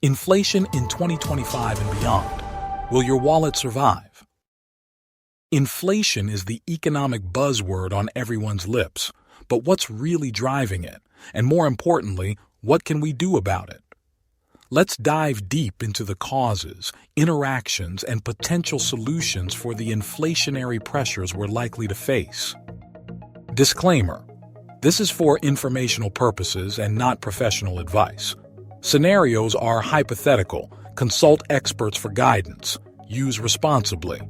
Inflation in 2025 and beyond. Will your wallet survive? Inflation is the economic buzzword on everyone's lips, but what's really driving it? And more importantly, what can we do about it? Let's dive deep into the causes, interactions, and potential solutions for the inflationary pressures we're likely to face. Disclaimer: this is for informational purposes and not professional advice. Scenarios are hypothetical. Consult experts for guidance. Use responsibly.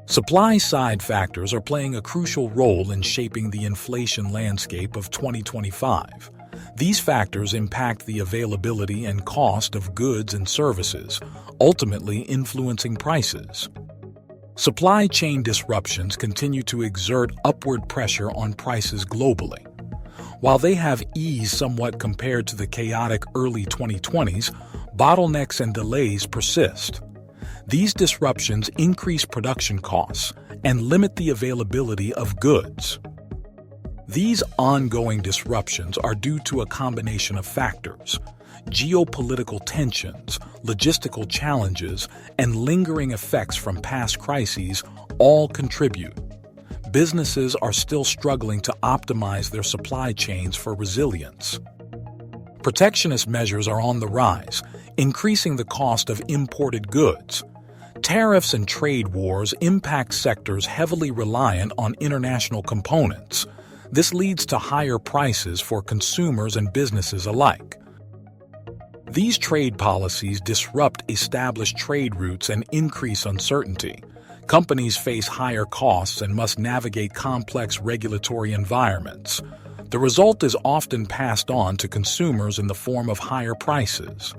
Supply-side factors are playing a crucial role in shaping the inflation landscape of 2025. These factors impact the availability and cost of goods and services, ultimately influencing prices. Supply chain disruptions continue to exert upward pressure on prices globally. While they have eased somewhat compared to the chaotic early 2020s, bottlenecks and delays persist. These disruptions increase production costs and limit the availability of goods. These ongoing disruptions are due to a combination of factors: geopolitical tensions, logistical challenges, and lingering effects from past crises all contribute. Businesses are still struggling to optimize their supply chains for resilience. Protectionist measures are on the rise, increasing the cost of imported goods. Tariffs and trade wars impact sectors heavily reliant on international components. This leads to higher prices for consumers and businesses alike. These trade policies disrupt established trade routes and increase uncertainty. Companies face higher costs and must navigate complex regulatory environments. The result is often passed on to consumers in the form of higher prices.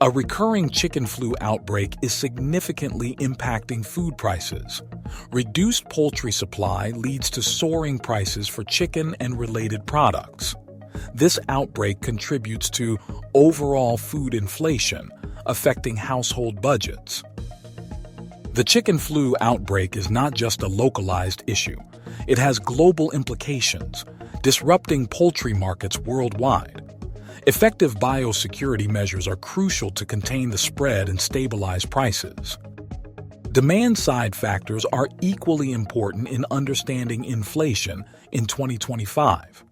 A recurring chicken flu outbreak is significantly impacting food prices. Reduced poultry supply leads to soaring prices for chicken and related products. This outbreak contributes to overall food inflation, affecting household budgets. The chicken flu outbreak is not just a localized issue. It has global implications, disrupting poultry markets worldwide. Effective biosecurity measures are crucial to contain the spread and stabilize prices. Demand-side factors are equally important in understanding inflation in 2025.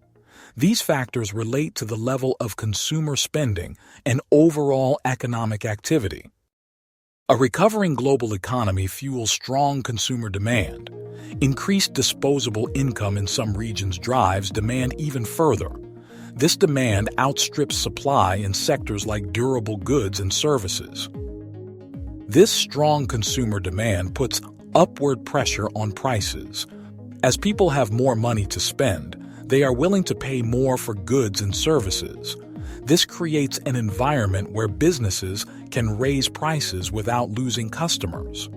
These factors relate to the level of consumer spending and overall economic activity. A recovering global economy fuels strong consumer demand. Increased disposable income in some regions drives demand even further. This demand outstrips supply in sectors like durable goods and services. This strong consumer demand puts upward pressure on prices. As people have more money to spend, they are willing to pay more for goods and services. This creates an environment where businesses can raise prices without losing customers.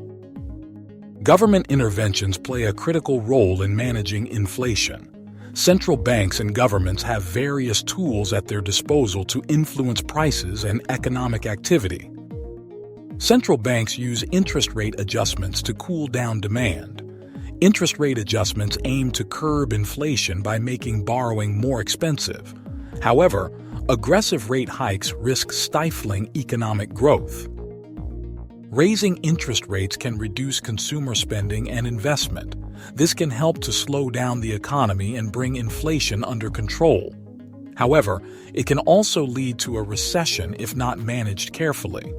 Government interventions play a critical role in managing inflation. Central banks and governments have various tools at their disposal to influence prices and economic activity. Central banks use interest rate adjustments to cool down demand. Interest rate adjustments aim to curb inflation by making borrowing more expensive. However, aggressive rate hikes risk stifling economic growth. Raising interest rates can reduce consumer spending and investment. This can help to slow down the economy and bring inflation under control. However, it can also lead to a recession if not managed carefully.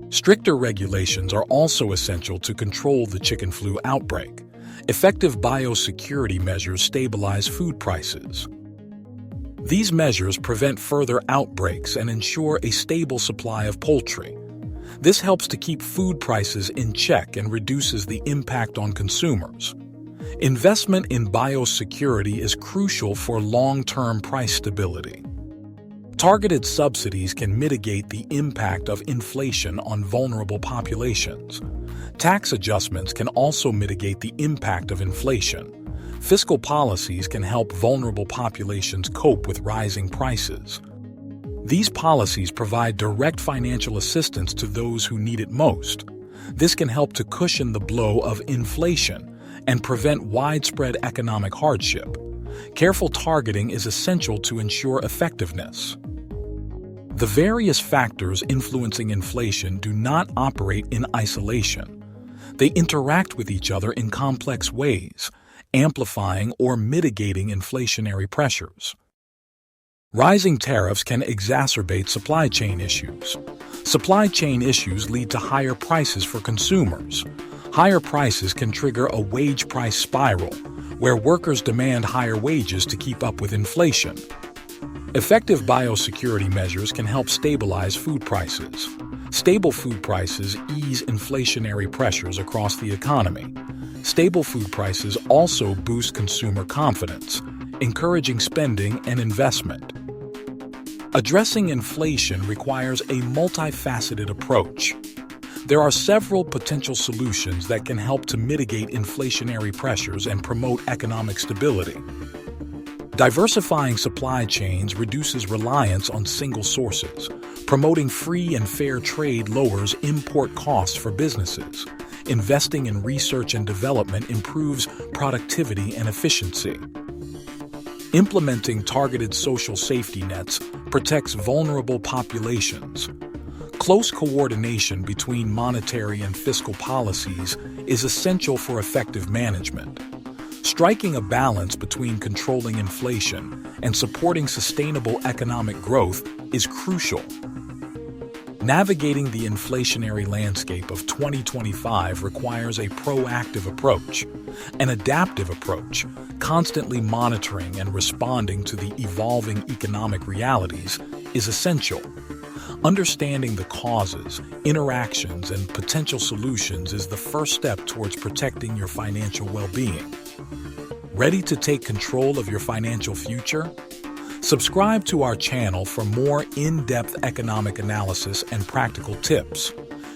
Stricter regulations are also essential to control the chicken flu outbreak. Effective biosecurity measures stabilize food prices. These measures prevent further outbreaks and ensure a stable supply of poultry. This helps to keep food prices in check and reduces the impact on consumers. Investment in biosecurity is crucial for long-term price stability. Targeted subsidies can mitigate the impact of inflation on vulnerable populations. Tax adjustments can also mitigate the impact of inflation. Fiscal policies can help vulnerable populations cope with rising prices. These policies provide direct financial assistance to those who need it most. This can help to cushion the blow of inflation and prevent widespread economic hardship. Careful targeting is essential to ensure effectiveness. The various factors influencing inflation do not operate in isolation. They interact with each other in complex ways, amplifying or mitigating inflationary pressures. Rising tariffs can exacerbate supply chain issues. Supply chain issues lead to higher prices for consumers. Higher prices can trigger a wage price spiral, where workers demand higher wages to keep up with inflation. Effective biosecurity measures can help stabilize food prices. Stable food prices ease inflationary pressures across the economy. Stable food prices also boost consumer confidence, encouraging spending and investment. Addressing inflation requires a multifaceted approach. There are several potential solutions that can help to mitigate inflationary pressures and promote economic stability. Diversifying supply chains reduces reliance on single sources. Promoting free and fair trade lowers import costs for businesses. Investing in research and development improves productivity and efficiency. Implementing targeted social safety nets protects vulnerable populations. Close coordination between monetary and fiscal policies is essential for effective management. Striking a balance between controlling inflation and supporting sustainable economic growth is crucial. Navigating the inflationary landscape of 2025 requires a proactive approach, an adaptive approach, constantly monitoring and responding to the evolving economic realities is essential. Understanding the causes, interactions, and potential solutions is the first step towards protecting your financial well-being. Ready to take control of your financial future? Subscribe to our channel for more in-depth economic analysis and practical tips.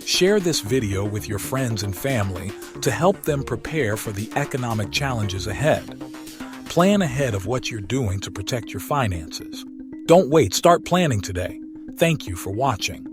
Share this video with your friends and family to help them prepare for the economic challenges ahead. Plan ahead of what you're doing to protect your finances. Don't wait, start planning today. Thank you for watching.